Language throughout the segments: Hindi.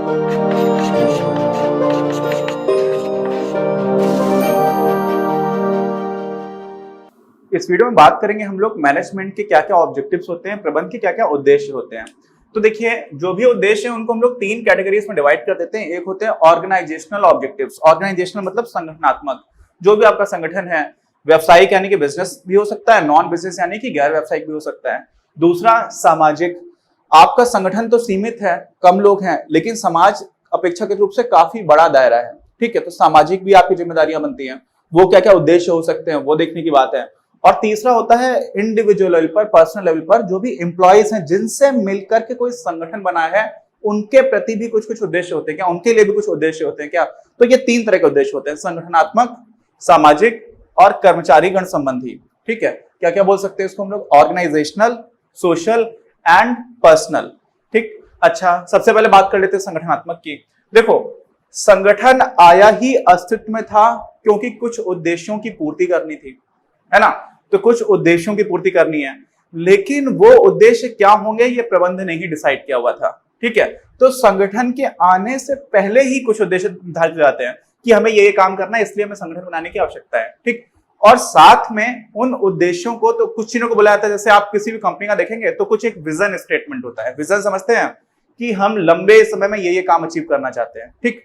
इस वीडियो में बात करेंगे हम लोग मैनेजमेंट के क्या क्या ऑब्जेक्टिव्स होते हैं, प्रबंधन के क्या क्या उद्देश्य होते हैं। तो देखिए, जो भी उद्देश्य है उनको हम लोग 3 कैटेगरीज में डिवाइड कर देते हैं। एक होते हैं ऑर्गेनाइजेशनल ऑब्जेक्टिव्स। ऑर्गेनाइजेशनल मतलब संगठनात्मक। जो भी आपका संगठन है, व्यावसायिक यानी कि बिजनेस भी हो सकता है, नॉन बिजनेस यानी कि गैर व्यावसायिक भी हो सकता है। दूसरा सामाजिक। आपका संगठन तो सीमित है, कम लोग हैं, लेकिन समाज अपेक्षाकृत रूप से काफी बड़ा दायरा है, ठीक है। तो सामाजिक भी आपकी जिम्मेदारियां बनती हैं। वो क्या क्या उद्देश्य हो सकते हैं वो देखने की बात है। और तीसरा होता है इंडिविजुअल लेवल पर, पर्सनल लेवल पर, जो भी एम्प्लॉइज हैं जिनसे मिलकर के कोई संगठन बना है, उनके प्रति भी कुछ कुछ उद्देश्य होते हैं क्या, उनके लिए भी कुछ उद्देश्य होते हैं क्या। तो ये 3 तरह के उद्देश्य होते हैं, संगठनात्मक, सामाजिक और कर्मचारी गण संबंधी, ठीक है। क्या क्या बोल सकते हैं इसको हम लोग, ऑर्गेनाइजेशनल, सोशल एंड पर्सनल, ठीक। अच्छा, सबसे पहले बात कर लेते हैं संगठनात्मक की। देखो, संगठन आया ही अस्तित्व में था क्योंकि कुछ उद्देश्यों की पूर्ति करनी थी, है ना। तो कुछ उद्देश्यों की पूर्ति करनी है, लेकिन वो उद्देश्य क्या होंगे ये प्रबंध ने ही डिसाइड किया हुआ था, ठीक है। तो संगठन के आने से पहले ही कुछ उद्देश्य निर्धारित जाते हैं कि हमें ये काम करना है, इसलिए हमें संगठन बनाने की आवश्यकता है, ठीक। और साथ में उन उद्देश्यों को, तो कुछ चीजों को बुलाया जाता है। जैसे आप किसी भी कंपनी का देखेंगे तो कुछ एक विजन स्टेटमेंट होता है। विजन समझते हैं कि हम लंबे समय में ये काम अचीव करना चाहते हैं, ठीक।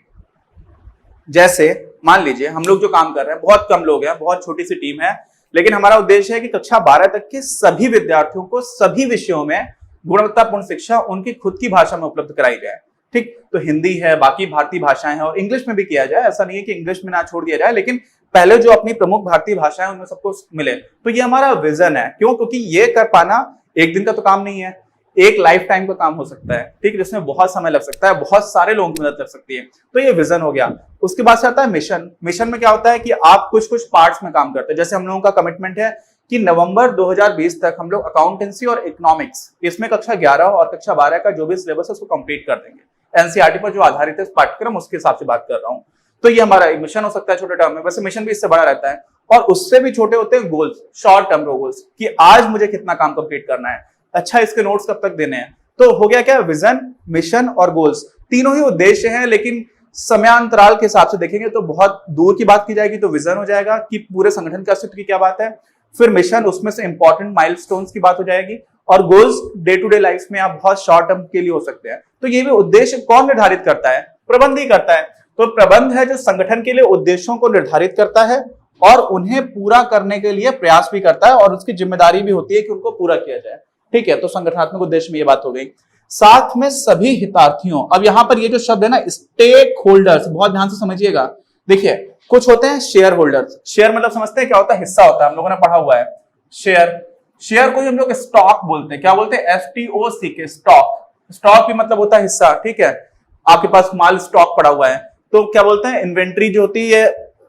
जैसे मान लीजिए हम लोग जो काम कर रहे हैं, बहुत कम लोग हैं, बहुत छोटी सी टीम है, लेकिन हमारा उद्देश्य है कि कक्षा 12 तक के सभी विद्यार्थियों को सभी विषयों में गुणवत्तापूर्ण शिक्षा उनकी खुद की भाषा में उपलब्ध कराई जाए, ठीक। तो हिंदी है, बाकी भारतीय भाषाएं हैं, और इंग्लिश में भी किया जाए। ऐसा नहीं है कि इंग्लिश में ना छोड़ दिया जाए, लेकिन पहले जो अपनी प्रमुख भारतीय भाषाएं उनमें सबको मिले। तो ये हमारा विजन है। क्यों? क्योंकि ये कर पाना एक दिन का तो काम नहीं है, एक लाइफ टाइम का काम हो सकता है, ठीक, जिसमें बहुत समय लग सकता है, बहुत सारे लोगों की मदद लग सकती है। तो ये विजन हो गया। उसके बाद से आता है मिशन। मिशन में क्या होता है कि आप कुछ कुछ पार्ट्स में काम करते हैं। जैसे हम लोगों का कमिटमेंट है कि नवंबर 2020 तक हम लोग अकाउंटेंसी और इकोनॉमिक्स, इसमें कक्षा 11 और कक्षा 12 का जो भी सिलेबस है उसको कंप्लीट कर देंगे। एनसीईआरटी पर जो आधारित है पाठ्यक्रम, उसके हिसाब से बात कर रहा हूँ। तो ये हमारा एक मिशन हो सकता है छोटे टर्म में। वैसे मिशन भी इससे बड़ा रहता है, और उससे भी छोटे होते हैं गोल्स, शॉर्ट टर्म गोल्स, कि आज मुझे कितना काम कंप्लीट करना है, अच्छा इसके नोट्स कब तक देने हैं। तो हो गया क्या, विजन, मिशन और गोल्स, तीनों ही उद्देश्य हैं। लेकिन समयांतराल के हिसाब से देखेंगे तो बहुत दूर की बात की जाएगी तो विजन हो जाएगा कि पूरे संगठन के अस्तित्व की क्या बात है। फिर मिशन, उसमें से इंपॉर्टेंट माइलस्टोन्स की बात हो जाएगी, और goals day to day life में आप बहुत शॉर्ट टर्म के लिए हो सकते हैं। तो ये भी उद्देश्य कौन निर्धारित करता है? प्रबंध ही करता है। तो प्रबंध है जो संगठन के लिए उद्देश्यों को निर्धारित करता है और उन्हें पूरा करने के लिए प्रयास भी करता है, और उसकी जिम्मेदारी भी होती है कि उनको पूरा किया जाए, ठीक है। तो संगठनात्मक उद्देश्य में ये बात हो गई। साथ में सभी हितार्थियों, अब यहां पर ये जो शब्द है ना, स्टेक होल्डर्स, बहुत ध्यान से समझिएगा। देखिए, कुछ होते हैं शेयर होल्डर्स। शेयर मतलब समझते हैं क्या होता है? हिस्सा होता है, हम लोगों ने पढ़ा हुआ है। शेयर, शेयर को हम लोग स्टॉक बोलते हैं। क्या बोलते हैं? STOCK, stock. स्टॉक भी मतलब होता है हिस्सा, ठीक है। आपके पास माल स्टॉक पड़ा हुआ है तो क्या बोलते हैं? इन्वेंट्री जो होती है,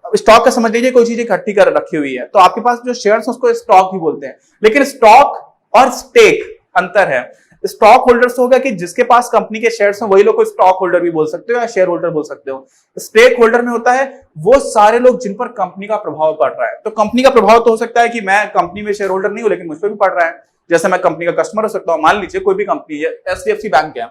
स्टॉक का समझ लीजिए कोई चीज इकट्ठी कर रखी हुई है, तो आपके पास जो शेयर्स उसको स्टॉक ही बोलते हैं। लेकिन स्टॉक और स्टेक अंतर है। स्टॉक होल्डर्स हो गया कि जिसके पास कंपनी के शेयर्स हैं, वही लोग को स्टॉक होल्डर भी बोल सकते हो या शेयर होल्डर बोल सकते हो। स्टेक होल्डर में होता है वो सारे लोग जिन पर कंपनी का प्रभाव पड़ रहा है। तो कंपनी का प्रभाव तो हो सकता है कि मैं कंपनी में शेयर होल्डर नहीं हूं, लेकिन मुझ पर भी पड़ रहा है। जैसे मैं कंपनी का कस्टमर हो सकता हूं। मान लीजिए कोई भी कंपनी है, HDFC बैंक है,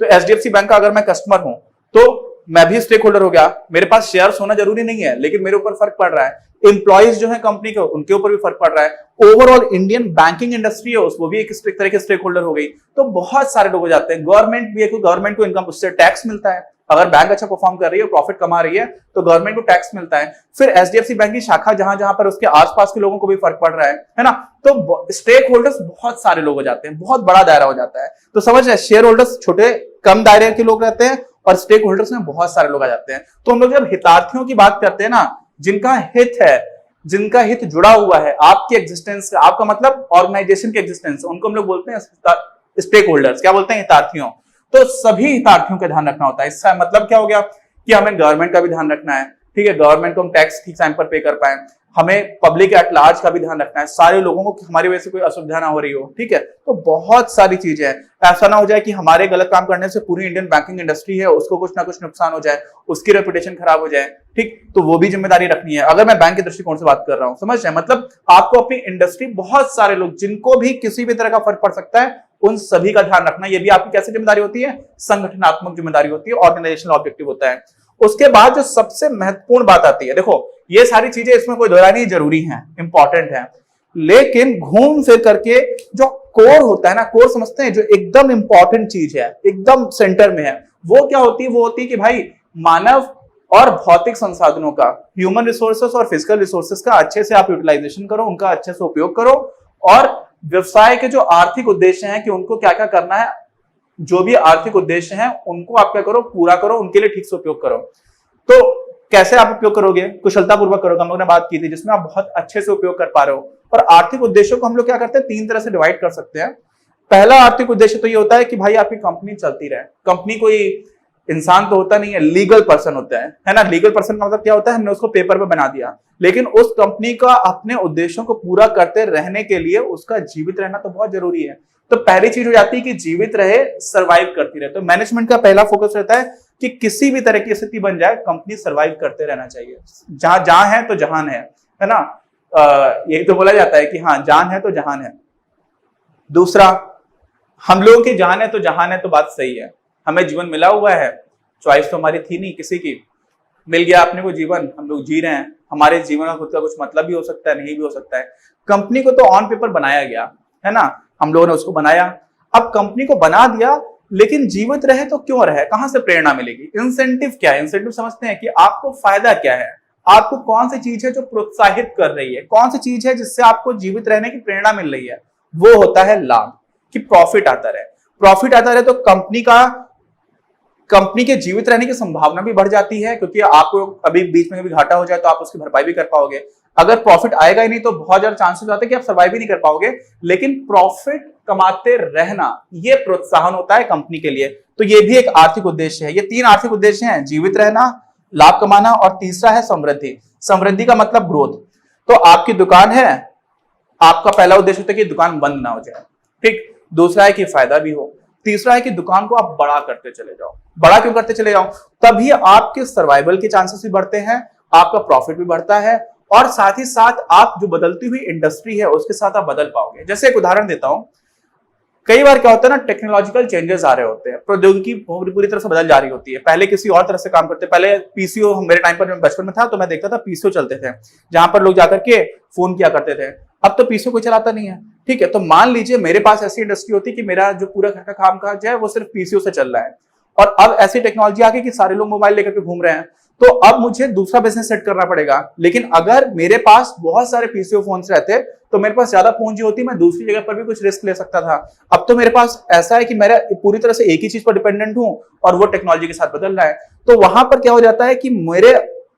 तो HDFC बैंक का अगर मैं कस्टमर हूं तो मैं भी स्टेक होल्डर हो गया। मेरे पास शेयर्स होना जरूरी नहीं है, लेकिन मेरे ऊपर फर्क पड़ रहा है। एम्प्लॉइज जो है कंपनी के, उनके ऊपर भी फर्क पड़ रहा है। ओवरऑल इंडियन बैंकिंग इंडस्ट्री है, वो भी एक तरह के स्टेक होल्डर हो गई। तो बहुत सारे लोग हो जाते हैं। गवर्नमेंट भी है, गवर्नमेंट को इनकम, उससे टैक्स मिलता है। अगर बैंक अच्छा परफॉर्म कर रही है, प्रॉफिट कमा रही है, तो गवर्नमेंट को टैक्स मिलता है। फिर HDFC बैंक की शाखा जहां जहां पर उसके आसपास के लोगों को भी फर्क पड़ रहा है ना। तो स्टेक होल्डर्स बहुत सारे लोग हो जाते हैं, बहुत बड़ा दायरा हो जाता है। तो समझ रहे, शेयर होल्डर्स छोटे कम दायरे के लोग रहते हैं, और स्टेक होल्डर्स में बहुत सारे लोग आ जाते हैं। तो हम लोग जब हितार्थियों की बात करते हैं ना, जिनका हित है, जिनका हित जुड़ा हुआ है आपकी एग्जिस्टेंस से, आपका मतलब ऑर्गेनाइजेशन की एग्जिस्टेंस, उनको हम लोग बोलते हैं स्टेक होल्डर्स। क्या बोलते हैं? हितार्थियों। तो सभी हितार्थियों का ध्यान रखना होता है। इसका मतलब क्या हो गया कि हमें गवर्नमेंट का भी ध्यान रखना है, ठीक है। गवर्नमेंट को हम टैक्स ठीक टाइम पर पे कर पाए। हमें पब्लिक एट लार्ज का भी ध्यान रखना है, सारे लोगों को हमारी वजह से कोई असुविधा ना हो रही हो, ठीक है। तो बहुत सारी चीजें हैं। ऐसा ना हो जाए कि हमारे गलत काम करने से पूरी इंडियन बैंकिंग इंडस्ट्री है उसको कुछ ना कुछ नुकसान हो जाए, उसकी रेपुटेशन खराब हो जाए, ठीक। तो वो भी जिम्मेदारी रखनी है। अगर मैं बैंक के दृष्टिकोण से बात कर रहा हूं, समझ रहे हैं, मतलब आपको अपनी इंडस्ट्री, बहुत सारे लोग जिनको भी किसी भी तरह का फर्क पड़ सकता है, उन सभी का ध्यान रखना, ये भी आपकी कैसी जिम्मेदारी होती है, संगठनात्मक जिम्मेदारी होती है, ऑर्गेनाइजेशनल ऑब्जेक्टिव होता है। उसके बाद जो सबसे महत्वपूर्ण बात आती है, देखो ये सारी चीजें इसमें कोई दोहरानी नहीं, जरूरी है, इंपॉर्टेंट है, लेकिन घूम फिर करके जो कोर होता है ना, कोर समझते हैं, जो एकदम इंपॉर्टेंट चीज है, एकदम सेंटर में है, वो क्या होती है, वो होती है कि भाई मानव और भौतिक संसाधनों का, ह्यूमन रिसोर्सेस और फिजिकल रिसोर्सेस का अच्छे से आप यूटिलाइजेशन करो, उनका अच्छे से उपयोग करो, और व्यवसाय के जो आर्थिक उद्देश्य हैं कि उनको क्या क्या करना है, जो भी आर्थिक उद्देश्य हैं उनको आप क्या करो, पूरा करो, उनके लिए ठीक से उपयोग करो। तो कैसे आप उपयोग करोगे, कुशलतापूर्वक करोगे, हम लोग ने बात की थी, जिसमें आप बहुत अच्छे से उपयोग कर पा रहे हो। और आर्थिक उद्देश्यों को हम लोग क्या करते हैं, 3 तरह से डिवाइड कर सकते हैं। पहला आर्थिक उद्देश्य तो ये होता है कि भाई आपकी कंपनी चलती रहे। कंपनी कोई इंसान तो होता नहीं है, लीगल पर्सन होता है ना। लीगल पर्सन का मतलब क्या होता है, हमने उसको पेपर पे बना दिया, लेकिन उस कंपनी का अपने उद्देश्यों को पूरा करते रहने के लिए उसका जीवित रहना तो बहुत जरूरी है। तो पहली चीज हो जाती है कि जीवित रहे, सर्वाइव करती रहे। तो मैनेजमेंट का पहला फोकस रहता है कि किसी भी तरह की स्थिति बन जाए, कंपनी सर्वाइव करते रहना चाहिए। जहां जहां है तो जहान है ना। यही तो बोला जाता है कि हाँ, जान है तो जहान है। दूसरा, हम लोगों की जान है तो जहान है, तो बात सही है, हमें जीवन मिला हुआ है, चॉइस तो हमारी थी नहीं किसी की, मिल गया अपने को जीवन, हम लोग जी रहे हैं। हमारे जीवन का खुद का कुछ मतलब भी हो सकता है, नहीं भी हो सकता है। कंपनी को तो ऑन पेपर बनाया गया है ना, हम लोगों ने उसको बनाया। अब कंपनी को बना दिया, लेकिन जीवित रहे तो क्यों रहे, कहां से प्रेरणा मिलेगी, इंसेंटिव क्या है। इंसेंटिव समझते हैं कि आपको फायदा क्या है, आपको कौन सी चीज है जो प्रोत्साहित कर रही है, कौन सी चीज है जिससे आपको जीवित रहने की प्रेरणा मिल रही है। वो होता है लाभ, कि प्रॉफिट आता रहे। प्रॉफिट आता रहे तो कंपनी के जीवित रहने की संभावना भी बढ़ जाती है, क्योंकि आपको अभी बीच में कभी घाटा हो जाए तो आप उसकी भरपाई भी कर पाओगे। अगर प्रॉफिट आएगा ही नहीं तो बहुत ज्यादा चांसेस आते हैं कि आप सर्वाइव भी नहीं कर पाओगे। लेकिन प्रॉफिट कमाते रहना, ये प्रोत्साहन होता है कंपनी के लिए। तो ये भी एक आर्थिक उद्देश्य है। ये 3 आर्थिक उद्देश्य हैं, जीवित रहना, लाभ कमाना, और तीसरा है समृद्धि। समृद्धि का मतलब ग्रोथ। तो आपकी दुकान है, आपका पहला उद्देश्य होता है कि दुकान बंद ना हो जाए, ठीक। दूसरा है कि फायदा भी हो। तीसरा है कि दुकान को आप बड़ा करते चले जाओ। बड़ा क्यों करते चले जाओ, तभी आपके सर्वाइवल के चांसेस भी बढ़ते हैं, आपका प्रॉफिट भी बढ़ता है, और साथ ही साथ आप जो बदलती हुई इंडस्ट्री है उसके साथ आप बदल पाओगे। जैसे एक उदाहरण देता हूं, कई बार क्या होता है ना, टेक्नोलॉजिकल चेंजेस आ रहे होते हैं, प्रौद्योगिकी पूरी तरह से बदल जा रही होती है। पहले किसी और तरह से काम करते, पहले पीसीओ, मेरे टाइम पर बचपन में था तो मैं देखता था पीसीओ चलते थे, जहां पर लोग जाकर के फोन किया करते थे। अब तो पीसीओ कोई चलाता नहीं है, ठीक है। तो मान लीजिए मेरे पास ऐसी इंडस्ट्री होती कि मेरा जो पूरा घर का काम काज है वो सिर्फ पीसीओ से चल रहा है, और अब ऐसी टेक्नोलॉजी आ गई कि सारे लोग मोबाइल लेकर के घूम रहे हैं, तो अब मुझे दूसरा बिजनेस सेट करना पड़ेगा। लेकिन अगर मेरे पास बहुत सारे पीसीओ फोन्स रहते तो मेरे पास ज्यादा पूंजी होती, मैं दूसरी जगह पर भी कुछ रिस्क ले सकता था। अब तो मेरे पास ऐसा है कि मेरा पूरी तरह से एक ही चीज पर डिपेंडेंट हूं, और वो टेक्नोलॉजी के साथ बदल रहा है। तो वहां पर क्या हो जाता है कि मेरे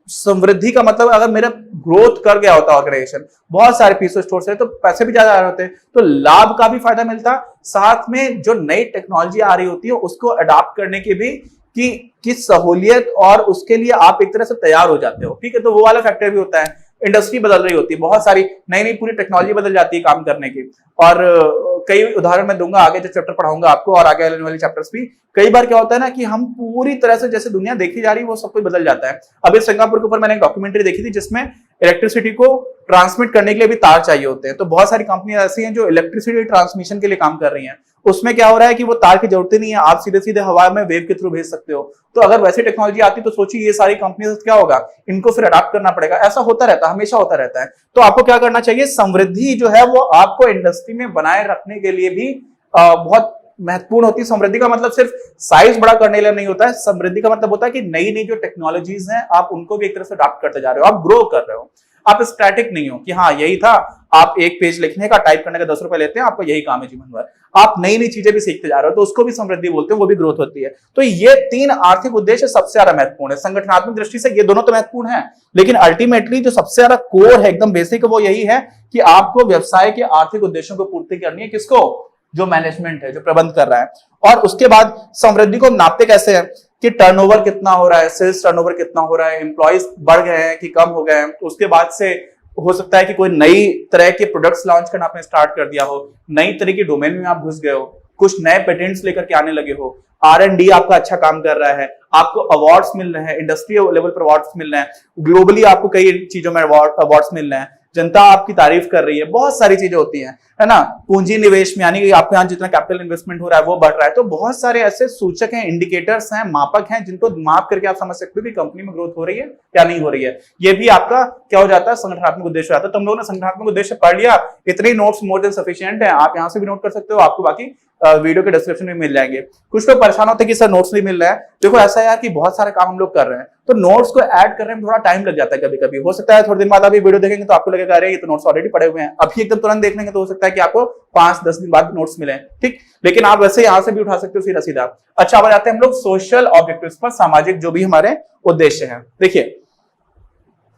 समृद्धि का मतलब, अगर मेरा ग्रोथ कर गया होता ऑर्गेनाइजेशन, बहुत सारे पीसीओ स्टोर से, तो पैसे भी ज्यादा आ रहे होते, तो लाभ का भी फायदा मिलता, साथ में जो नई टेक्नोलॉजी आ रही होती है उसको अडॉप्ट करने की भी की सहूलियत, और उसके लिए आप एक तरह से तैयार हो जाते हो, ठीक है। तो वो वाला फैक्टर भी होता है। इंडस्ट्री बदल रही होती है, बहुत सारी नई पूरी टेक्नोलॉजी बदल जाती है काम करने की। और कई उदाहरण मैं दूंगा आगे, जो चैप्टर पढ़ाऊंगा आपको और आगे आने वाले चैप्टर्स भी। कई बार क्या होता है ना कि हम पूरी तरह से, जैसे दुनिया देखी जा रही है वो सब कुछ बदल जाता है। अभी सिंगापुर के ऊपर मैंने एक डॉक्यूमेंट्री देखी थी, जिसमें इलेक्ट्रिसिटी को ट्रांसमिट करने के लिए भी तार चाहिए होते हैं। तो बहुत सारी कंपनियां ऐसी हैं जो इलेक्ट्रिसिटी ट्रांसमिशन के लिए काम कर रही हैं। उसमें क्या हो रहा है कि वो तार की जरूरत ही नहीं है, आप सीधे सीधे हवा में वेव के थ्रू भेज सकते हो। तो अगर वैसी टेक्नोलॉजी आती तो सोचिए ये सारी कंपनी क्या होगा, इनको फिर अडॉप्ट करना पड़ेगा। ऐसा होता रहता है, हमेशा होता रहता है। तो आपको क्या करना चाहिए, समृद्धि जो है वो आपको इंडस्ट्री में बनाए रखने के लिए भी बहुत महत्वपूर्ण होती है। समृद्धि का मतलब सिर्फ साइज बड़ा करने के लिए नहीं होता है। समृद्धि का मतलब होता है कि नई नई जो टेक्नोलॉजीज हैं आप उनको भी एक तरह से अडॉप्ट करते जा रहे हो, आप ग्रो कर रहे हो, आप स्टैटिक नहीं हो कि हाँ यही था, आप एक पेज लिखने का, टाइप करने का 10 रुपए लेते हैं, आपको यही काम है जीवन भर। आप नई नई चीजें भी सीखते जा रहे हो, तो उसको भी समृद्धि बोलते हैं, वो भी ग्रोथ होती है। तो ये 3 आर्थिक उद्देश्य सबसे ज्यादा महत्वपूर्ण है। संगठनात्मक दृष्टि से ये दोनों तो महत्वपूर्ण है, लेकिन अल्टीमेटली जो सबसे ज्यादा कोर है, एकदम बेसिक, वो यही है कि आपको व्यवसाय के आर्थिक उद्देश्यों को पूर्ति करनी है। किसको, जो मैनेजमेंट है, जो प्रबंध कर रहा है। और उसके बाद समृद्धि को नापते कैसे हैं कि टर्नओवर कितना हो रहा है, सेल्स टर्नओवर कितना हो रहा है, एम्प्लॉइज बढ़ गए हैं कि कम हो गए हैं। उसके बाद से हो सकता है कि कोई नई तरह के प्रोडक्ट्स लॉन्च करना आपने स्टार्ट कर दिया हो, नई तरह के डोमेन में आप घुस गए हो, कुछ नए पेटेंट्स लेकर के आने लगे हो, R&D आपका अच्छा काम कर रहा है, आपको अवार्ड्स मिल रहे हैं, इंडस्ट्री लेवल पर अवार्ड्स मिल रहे हैं, ग्लोबली आपको कई चीजों में अवार्ड्स मिल रहे हैं। जनता आपकी तारीफ कर रही है, बहुत सारी चीजें होती हैं, है ना। पूंजी निवेश में यानी कि आपके यहाँ जितना कैपिटल इन्वेस्टमेंट हो रहा है वो बढ़ रहा है। तो बहुत सारे ऐसे सूचक हैं, इंडिकेटर्स हैं, मापक हैं, जिनको माप करके आप समझ सकते हो कि कंपनी में ग्रोथ हो रही है या नहीं हो रही है। ये भी आपका क्या हो जाता है, संगठनात्मक उद्देश्य आता है। तुम लोगों ने संगठनात्मक उद्देश्य पढ़ लिया, इतने नोट्स मोर देन सफिशिएंट है, आप यहाँ से भी नोट कर सकते हो, आपको बाकी वीडियो के डिस्क्रिप्शन में मिल जाएंगे। कुछ लोग परेशान होते हैं कि सर नोट्स नहीं मिल रहा है। देखो ऐसा है यार कि बहुत सारे काम हम लोग कर रहे हैं, तो नोट्स को ऐड करने में थोड़ा टाइम लग जाता है। कभी कभी हो सकता है थोड़े दिन बाद अभी वीडियो देखेंगे तो आपको लगेगा अरे ये तो नोट्स ऑलरेडी पड़े हुए हैं, अभी एकदम तुरंत देख लेंगे तो हो सकता है कि आपको 5-10 दिन बाद नोट्स मिले, ठीक। लेकिन आप वैसे यहां से भी उठा सकते हो सीधा सीधा। अच्छा, अब आते हैं हम लोग सोशल ऑब्जेक्टिव्स पर, सामाजिक जो भी हमारे उद्देश्य हैं। देखिए,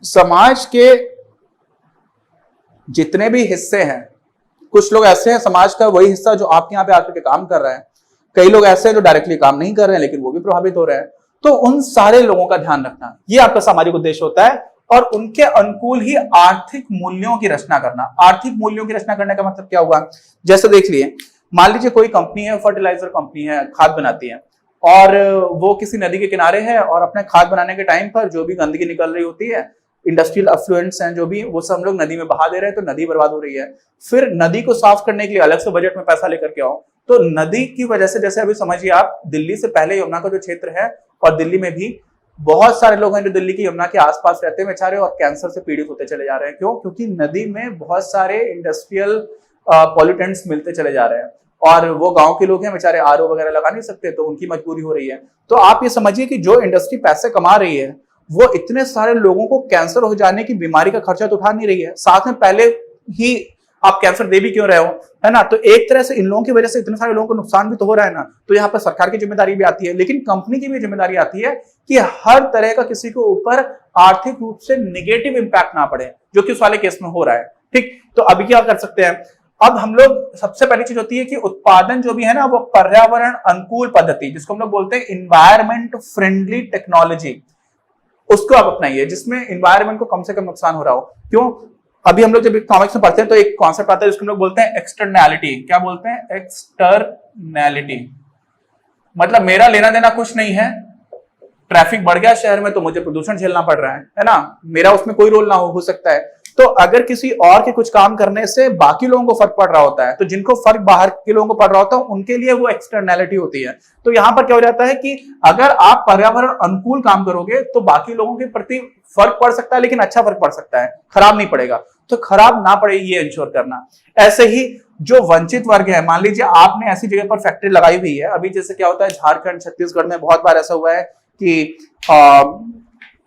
समाज के जितने भी हिस्से हैं, कुछ लोग ऐसे हैं समाज का वही हिस्सा जो आपके यहाँ पे आकर के काम कर रहे हैं, कई लोग ऐसे हैं जो डायरेक्टली काम नहीं कर रहे हैं लेकिन वो भी प्रभावित हो रहे हैं। तो उन सारे लोगों का ध्यान रखना, ये आपका सामाजिक उद्देश्य होता है। और उनके अनुकूल ही आर्थिक मूल्यों की रचना करना। आर्थिक मूल्यों की रचना करने का मतलब क्या हुआ, जैसे देख लिए, मान लीजिए कोई कंपनी है, फर्टिलाइजर कंपनी है, खाद बनाती है, और वो किसी नदी के किनारे है, और अपने खाद बनाने के टाइम पर जो भी गंदगी निकल रही होती है, इंडस्ट्रियल अफ्लुएंट्स हैं जो भी, वो सब हम लोग नदी में बहा दे रहे हैं, तो नदी बर्बाद हो रही है। फिर नदी को साफ करने के लिए अलग से बजट में पैसा लेकर के आओ। तो नदी की वजह से, जैसे अभी समझिए आप, दिल्ली से पहले यमुना का जो क्षेत्र है, और दिल्ली में भी बहुत सारे लोग हैं जो दिल्ली की यमुना के आसपास रहते हैं बेचारे, और कैंसर से पीड़ित होते चले जा रहे हैं। क्यों? क्योंकि नदी में बहुत सारे इंडस्ट्रियल पॉल्यूटेंट्स मिलते चले जा रहे हैं, और वो गांव के लोग हैं बेचारे, आरओ वगैरह लगा नहीं सकते, तो उनकी मजबूरी हो रही है। तो आप ये समझिए कि जो इंडस्ट्री पैसे कमा रही है, वो इतने सारे लोगों को कैंसर हो जाने की बीमारी का खर्चा तो उठा नहीं रही है, साथ में पहले ही आप कैंसर दे भी क्यों रहे हो, है ना। तो एक तरह से इन लोगों की वजह से इतने सारे लोगों को नुकसान भी तो हो रहा है ना। तो यहाँ पर सरकार की जिम्मेदारी भी आती है, लेकिन कंपनी की भी जिम्मेदारी आती है कि हर तरह का किसी के ऊपर आर्थिक रूप से नेगेटिव इंपैक्ट ना पड़े, जो कि उस वाले केस में हो रहा है, ठीक। तो अभी क्या कर सकते हैं, अब हम लोग, सबसे पहली चीज होती है कि उत्पादन जो भी है ना, वो पर्यावरण अनुकूल पद्धति, जिसको हम लोग बोलते हैं इन्वायरमेंट फ्रेंडली टेक्नोलॉजी, उसको आप अपनाइए, जिसमें इन्वायरमेंट को कम से कम नुकसान हो रहा हो। क्यों? अभी हम लोग जब इकोनॉमिक्स में पढ़ते हैं तो एक कॉन्सेप्ट आता है जिसको हम लोग बोलते हैं एक्सटर्नैलिटी। क्या बोलते हैं? एक्सटर्नैलिटी। मतलब मेरा लेना देना कुछ नहीं है, ट्रैफिक बढ़ गया शहर में तो मुझे प्रदूषण झेलना पड़ रहा है ना, मेरा उसमें कोई रोल ना हो सकता है। तो अगर किसी और के कुछ काम करने से बाकी लोगों को फर्क पड़ रहा होता है, तो जिनको फर्क बाहर के लोगों को पड़ रहा होता है उनके लिए वो एक्सटर्नैलिटी होती है। तो यहां पर क्या हो जाता है कि अगर आप पर्यावरण अनुकूल काम करोगे तो बाकी लोगों के प्रति फर्क पड़ सकता है, लेकिन अच्छा फर्क पड़ सकता है, खराब नहीं पड़ेगा। तो खराब ना पड़े ये इंश्योर करना। ऐसे ही जो वंचित वर्ग है, मान लीजिए आपने ऐसी जगह पर फैक्ट्री लगाई हुई है, अभी जैसे क्या होता है झारखंड छत्तीसगढ़ में बहुत बार ऐसा हुआ है कि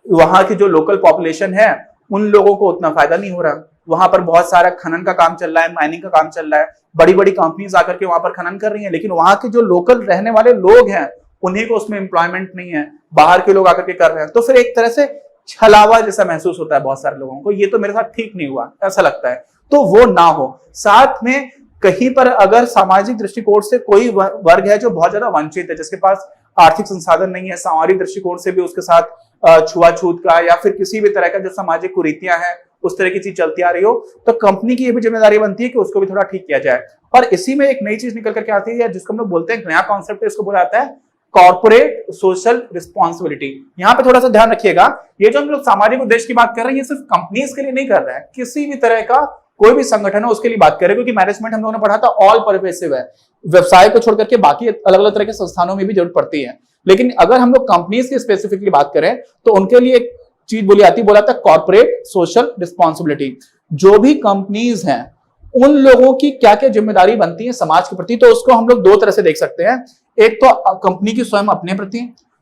वहां की जो लोकल पॉपुलेशन है उन लोगों को उतना फायदा नहीं हो रहा। वहां पर बहुत सारा खनन का काम चल रहा है, माइनिंग का काम चल रहा है, बड़ी बड़ी कंपनीज आकर के वहां पर खनन कर रही हैं, लेकिन वहां के जो लोकल रहने वाले लोग हैं उन्हीं को उसमें एम्प्लॉयमेंट नहीं है, बाहर के लोग आकर के कर रहे हैं। तो फिर एक तरह से छलावा जैसा महसूस होता है बहुत सारे लोगों को, ये तो मेरे साथ ठीक नहीं हुआ, ऐसा लगता है। तो वो ना हो। साथ में कहीं पर अगर सामाजिक दृष्टिकोण से कोई वर्ग है जो बहुत ज्यादा वंचित है, जिसके पास आर्थिक संसाधन नहीं है, सामाजिक दृष्टिकोण से भी उसके साथ छुआछूत का या फिर किसी भी तरह का जो सामाजिक कुरीतियां हैं उस तरह की चीज चलती आ रही हो, तो कंपनी की ये भी जिम्मेदारी बनती है कि उसको भी थोड़ा ठीक किया जाए। और इसी में एक नई चीज निकल करके आती है जिसको हम लोग बोलते हैं, नया कॉन्सेप्ट है, इसको बोला जाता है कॉर्पोरेट सोशल रिस्पॉन्सिबिलिटी। यहाँ पे थोड़ा सा ध्यान रखिएगा, ये जो हम लोग सामाजिक उद्देश्य की बात कर रहे हैं ये सिर्फ कंपनीज के लिए नहीं कर रहे हैं, किसी भी तरह का कोई भी संगठन है उसके लिए बात करें, क्योंकि मैनेजमेंट हम लोगों ने पढ़ा था ऑल परवेसिव है, व्यवसाय को छोड़कर के बाकी अलग अलग तरह के संस्थानों में भी जरूरत पड़ती है। लेकिन अगर हम लोग कंपनीज की स्पेसिफिकली बात करें तो उनके लिए एक चीज बोला था कॉर्पोरेट सोशल रिस्पॉन्सिबिलिटी। जो भी कंपनीज हैं उन लोगों की क्या क्या जिम्मेदारी बनती है समाज के प्रति, तो उसको हम लोग दो तरह से देख सकते हैं। एक तो कंपनी की स्वयं अपने प्रति,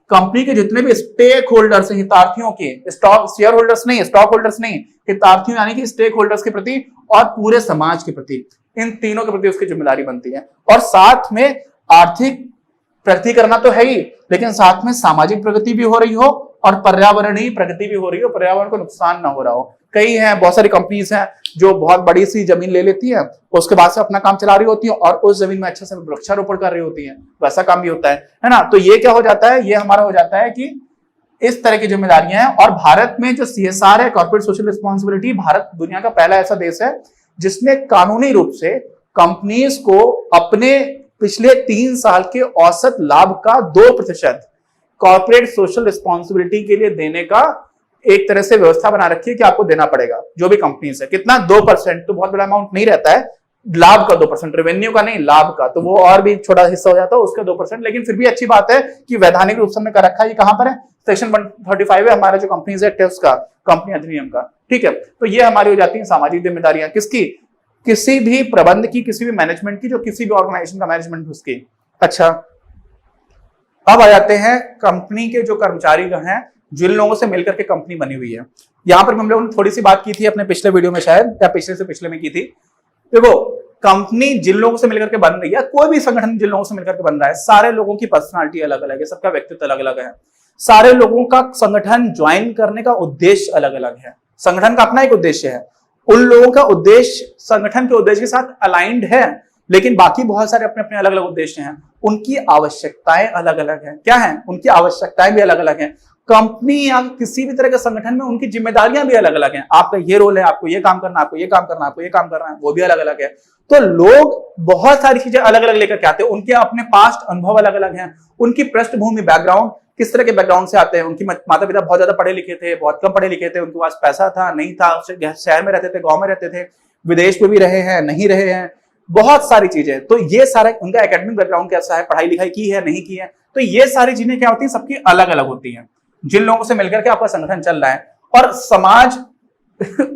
कंपनी के जितने भी स्टेक होल्डर्स हैं, हितार्थियों के, स्टॉक शेयर होल्डर्स नहीं, स्टॉक होल्डर्स नहीं, हितार्थियों यानी कि स्टेक होल्डर्स के प्रति, और पूरे समाज के प्रति, इन तीनों के प्रति उसकी जिम्मेदारी बनती है। और साथ में आर्थिक प्रगति करना तो है ही, लेकिन साथ में सामाजिक प्रगति भी हो रही हो और पर्यावरणीय प्रगति भी हो रही हो, पर्यावरण को नुकसान ना हो रहा हो। कई हैं, बहुत सारी कंपनीज हैं जो बहुत बड़ी सी जमीन ले लेती है, उसके बाद से अपना काम चला रही होती है और उस जमीन में अच्छे से वृक्षारोपण कर रही होती है, वैसा काम भी होता है ना। तो ये क्या हो जाता है, ये हमारा हो जाता है कि इस तरह की जिम्मेदारियां हैं। और भारत में जो CSR है, कॉर्पोरेट सोशल रिस्पॉन्सिबिलिटी, भारत दुनिया का पहला ऐसा देश है जिसने कानूनी रूप से कंपनीज को अपने पिछले 3 साल के औसत लाभ का 2% कॉर्पोरेट सोशल रिस्पॉन्सिबिलिटी के लिए देने का एक तरह से व्यवस्था बना रखी है कि आपको देना पड़ेगा जो भी कंपनीज है। कितना? 2%, तो बहुत बड़ा अमाउंट नहीं रहता है, लाभ का 2%, रेवेन्यू का नहीं, लाभ का, तो वो और भी छोटा हिस्सा हो जाता है उसका 2%। लेकिन फिर भी अच्छी बात है कि वैधानिक रूप से हमने कर रखा है। ये कहां पर है? सेक्शन 135 है हमारे जो कंपनीज एक्ट है उसका, कंपनी अधिनियम का। ठीक है, तो ये हमारी हो जाती है सामाजिक जिम्मेदारियां। किसकी? किसी भी प्रबंध की, किसी भी मैनेजमेंट की, जो किसी भी ऑर्गेनाइजेशन का मैनेजमेंट उसकी। अच्छा, अब आ जाते हैं कंपनी के जो कर्मचारी हैं, जिन लोगों से मिलकर के कंपनी बनी हुई है। यहां पर हम लोगों ने थोड़ी सी बात की थी अपने पिछले वीडियो में शायद, या पिछले से पिछले में की थी। देखो, कंपनी जिन लोगों से मिलकर के बन रही है, कोई भी संगठन जिन लोगों से मिलकर के बन रहा है, सारे लोगों की पर्सनालिटी अलग अलग है, सबका व्यक्तित्व अलग अलग है, सारे लोगों का संगठन ज्वाइन करने का उद्देश्य अलग अलग है। संगठन का अपना एक उद्देश्य है, उन लोगों का उद्देश्य संगठन के उद्देश्य के साथ अलाइंड है, लेकिन बाकी बहुत सारे अपने अपने अलग अलग उद्देश्य हैं। उनकी आवश्यकताएं अलग अलग हैं। क्या है? उनकी आवश्यकताएं भी अलग अलग हैं। कंपनी या किसी भी तरह के संगठन में उनकी जिम्मेदारियां भी अलग अलग हैं। आपका ये रोल है, आपको ये काम करना, आपको ये काम करना, आपको ये काम करना है, वो भी अलग अलग है। तो लोग बहुत सारी चीजें अलग अलग लेकर के आते हैं। उनके अपने पास्ट अनुभव अलग अलग हैं, उनकी पृष्ठभूमि, बैकग्राउंड, किस तरह के बैकग्राउंड से आते हैं। उनकी माता पिता बहुत ज्यादा पढ़े लिखे थे, बहुत कम पढ़े लिखे थे, उनके पास पैसा था, नहीं था, शहर में रहते थे, गांव में रहते थे, विदेश में भी रहे हैं, नहीं रहे हैं, बहुत सारी चीजें। तो ये सारा उनका एकेडमिक बैकग्राउंड कैसा है, पढ़ाई लिखाई की है, नहीं की है, तो ये सारी चीजें क्या होती है, सबकी अलग अलग होती हैं। जिन लोगों से मिलकर के आपका संगठन चल रहा है, और समाज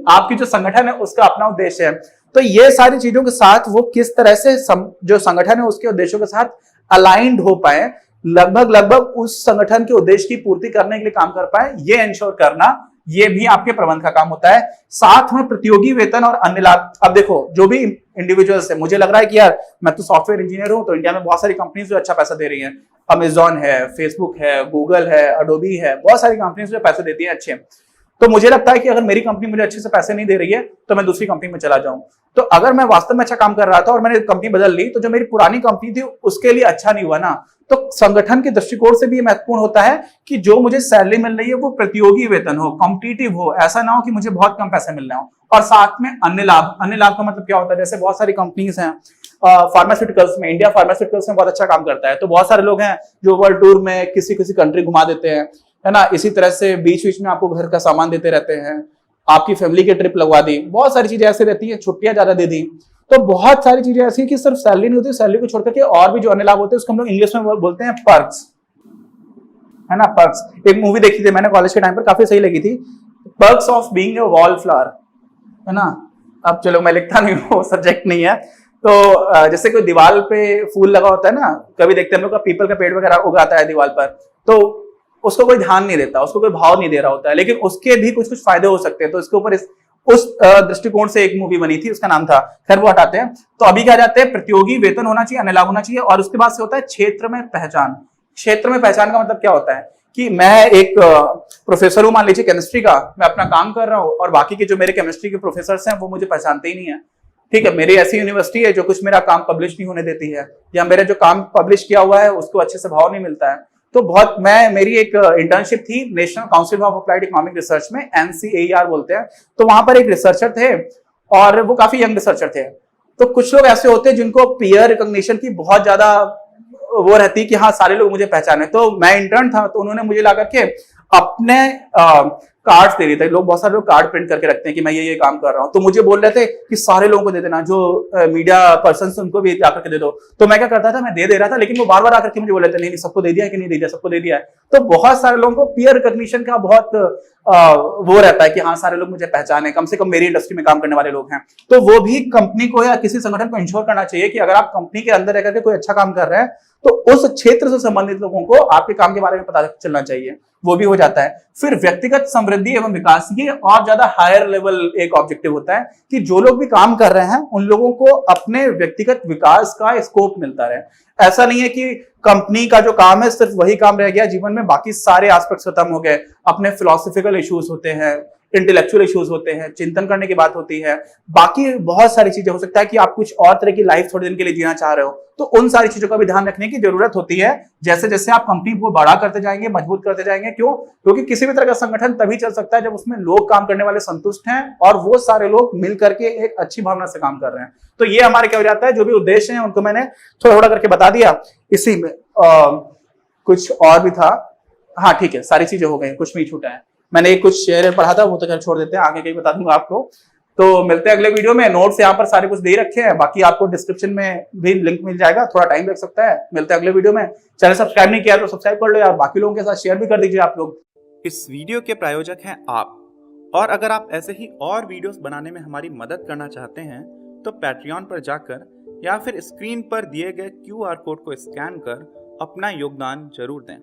आपकी जो संगठन है उसका अपना उद्देश्य है, तो ये सारी चीजों के साथ वो किस तरह से जो संगठन है उसके उद्देश्यों के साथ अलाइंड हो पाए, लगभग उस संगठन के उद्देश्य की पूर्ति करने के लिए काम कर पाए, ये इंश्योर करना, ये भी आपके प्रबंध का काम होता है। साथ में प्रतियोगी वेतन और अन्य लाभ। अब देखो, जो भी इंडिविजुअल्स है, मुझे लग रहा है कि यार मैं तो सॉफ्टवेयर इंजीनियर हूं, तो इंडिया में बहुत सारी कंपनीज जो अच्छा पैसा दे रही हैं, अमेजॉन है, फेसबुक है, गूगल है, अडोबी है, बहुत सारी कंपनीज जो पैसे देती है अच्छे। तो मुझे लगता है कि अगर मेरी कंपनी मुझे अच्छे से पैसे नहीं दे रही है तो मैं दूसरी कंपनी में चला जाऊं। तो अगर मैं वास्तव में अच्छा काम कर रहा था और मैंने कंपनी बदल ली, तो जो मेरी पुरानी कंपनी थी उसके लिए अच्छा नहीं हुआ ना। तो संगठन के दृष्टिकोण से भी महत्वपूर्ण होता है कि जो मुझे सैलरी मिल रही है वो प्रतियोगी वेतन हो, कॉम्पिटिटिव हो, ऐसा ना हो कि मुझे बहुत कम पैसे मिल रहे हो। और साथ में अन्य लाभ। अन्य लाभ का मतलब क्या होता है? जैसे बहुत सारी कंपनीज हैं फार्मास्यूटिकल्स में, इंडिया फार्मास्यूटिकल्स में बहुत अच्छा काम करता है, तो बहुत सारे लोग हैं जो वर्ल्ड टूर में किसी किसी कंट्री घुमा देते हैं, है ना। इसी तरह से बीच बीच में आपको घर का सामान देते रहते हैं, आपकी फैमिली के ट्रिप लगवा दी, बहुत सारी चीजें ऐसे रहती है, छुट्टियां ज्यादा दे दी। तो बहुत सारी चीजें ऐसी है कि सिर्फ सैलरी नहीं होती, सैलरी को छोड़कर के और भी जो अन्य लाभ होते हैं उसको हम लोग इंग्लिश में बोलते हैं पर्क्स, है ना, पर्क्स। एक मूवी देखी थी मैंने कॉलेज के टाइम पर, काफी सही लगी थी, perks of being a wall flower, है ना। अब चलो मैं लिखता नहीं हूँ, सब्जेक्ट नहीं है। तो जैसे कोई दीवार पे फूल लगा होता है ना, कभी देखते हैं हम लोग, पीपल का पेड़ वगैरह उगाता है दीवार पर, तो उसको कोई ध्यान नहीं देता, उसको कोई भाव नहीं दे रहा होता है, लेकिन उसके भी कुछ कुछ फायदे हो सकते हैं। तो इसके ऊपर उस दृष्टिकोण से एक मूवी बनी थी, उसका नाम था, खैर वो हटाते हैं। तो अभी क्या जाते हैं, प्रतियोगी वेतन होना चाहिए, अन्य लाभ होना चाहिए, और उसके बाद से होता है क्षेत्र में पहचान। क्षेत्र में पहचान का मतलब क्या होता है कि मैं एक प्रोफेसर हूं, मान लीजिए केमिस्ट्री का, मैं अपना काम कर रहा हूं और बाकी के जो मेरे केमिस्ट्री के प्रोफेसर हैं वो मुझे पहचानते ही नहीं है। ठीक है, मेरी ऐसी यूनिवर्सिटी है जो कुछ मेरा काम पब्लिश नहीं होने देती है, या मेरा जो काम पब्लिश किया हुआ है उसको अच्छे से भाव नहीं मिलता है। तो मेरी एक इंटर्नशिप थी national council of applied economic research में, NCAER बोलते हैं। तो वहां पर एक रिसर्चर थे और वो काफी यंग रिसर्चर थे। तो कुछ लोग ऐसे होते हैं जिनको पीयर रिकॉग्निशन की बहुत ज्यादा वो रहती है कि हाँ सारे लोग मुझे पहचाने। तो मैं इंटर्न था, तो उन्होंने मुझे ला करके अपने कार्ड्स दे रहे थे। लोग, बहुत सारे लोग कार्ड प्रिंट करके रखते हैं कि मैं ये काम कर रहा हूँ, तो मुझे बोल रहे थे कि सारे लोगों को दे देना, जो मीडिया पर्सन उनको भी जाकर के दे दो। तो मैं क्या करता था, मैं दे रहा था, लेकिन वो बार बार आकर के मुझे बोल रहे थे नहीं सबको दे दिया कि नहीं दे दिया, सबको दे दिया है। तो बहुत सारे लोगों को पीयर रिकॉग्निशन का बहुत वो रहता है कि हाँ सारे लोग मुझे पहचाने, कम से कम मेरी इंडस्ट्री में काम करने वाले लोग हैं। तो वो भी कंपनी को या किसी संगठन को इंश्योर करना चाहिए कि अगर आप कंपनी के अंदर रहकर के कोई अच्छा काम कर रहे हैं तो उस क्षेत्र से संबंधित लोगों को आपके काम के बारे में पता चलना चाहिए, वो भी हो जाता है। फिर व्यक्तिगत समृद्धि एवं विकास, ये और ज्यादा हायर लेवल एक ऑब्जेक्टिव होता है कि जो लोग भी काम कर रहे हैं उन लोगों को अपने व्यक्तिगत विकास का स्कोप मिलता रहे। ऐसा नहीं है कि कंपनी का जो काम है सिर्फ वही काम रह गया जीवन में, बाकी सारे एस्पेक्ट्स खत्म हो गए। अपने फिलोसॉफिकल इश्यूज होते हैं, इंटेलेक्चुअल इश्यूज होते हैं, चिंतन करने की बात होती है, बाकी बहुत सारी चीजें हो सकता है कि आप कुछ और तरह की लाइफ थोड़े दिन के लिए जीना चाह रहे हो, तो उन सारी चीजों का भी ध्यान रखने की जरूरत होती है। जैसे जैसे आप कंपनी को बड़ा करते जाएंगे, मजबूत करते जाएंगे। क्यों? क्योंकि किसी भी तरह का संगठन तभी चल सकता है जब उसमें लोग काम करने वाले संतुष्ट हैं और वो सारे लोग मिल करके एक अच्छी भावना से काम कर रहे हैं। तो ये हमारे क्या हो जाता है, जो भी उद्देश्य है उनको मैंने थोड़ा थोड़ा करके बता दिया। इसी में कुछ और भी था, हाँ ठीक है, सारी चीजें हो गई, कुछ नहीं छूटा है। मैंने एक कुछ शेयर पढ़ा था, वो तो खैर छोड़ देते हैं, आगे कहीं बता दूंगा आपको। तो मिलते हैं अगले वीडियो में। नोट्स यहाँ पर सारे कुछ दे रखे हैं, बाकी आपको डिस्क्रिप्शन में भी लिंक मिल जाएगा, थोड़ा टाइम लग सकता है। मिलते हैं अगले वीडियो में। चैनल सब्सक्राइब नहीं किया तो सब्सक्राइब कर लो यार, बाकी लोगों के साथ शेयर भी कर दीजिए आप लोग। इस वीडियो के प्रायोजक हैं आप, और अगर आप ऐसे ही और वीडियोस बनाने में हमारी मदद करना चाहते हैं तो पैट्रियन पर जाकर या फिर स्क्रीन पर दिए गए QR कोड को स्कैन कर अपना योगदान जरूर दें।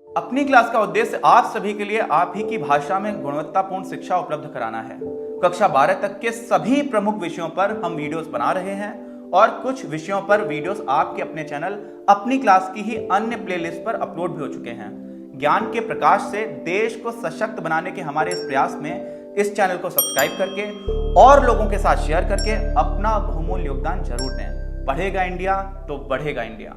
अपनी क्लास का उद्देश्य आप सभी के लिए आप ही की भाषा में गुणवत्तापूर्ण शिक्षा उपलब्ध कराना है। कक्षा 12 तक के सभी प्रमुख विषयों पर हम वीडियोस बना रहे हैं और कुछ विषयों पर वीडियोस आपके अपने चैनल अपनी क्लास की ही अन्य प्लेलिस्ट पर अपलोड भी हो चुके हैं। ज्ञान के प्रकाश से देश को सशक्त बनाने के हमारे इस प्रयास में इस चैनल को सब्सक्राइब करके और लोगों के साथ शेयर करके अपना बहुमूल्य योगदान जरूर दें। पढ़ेगा इंडिया तो बढ़ेगा इंडिया।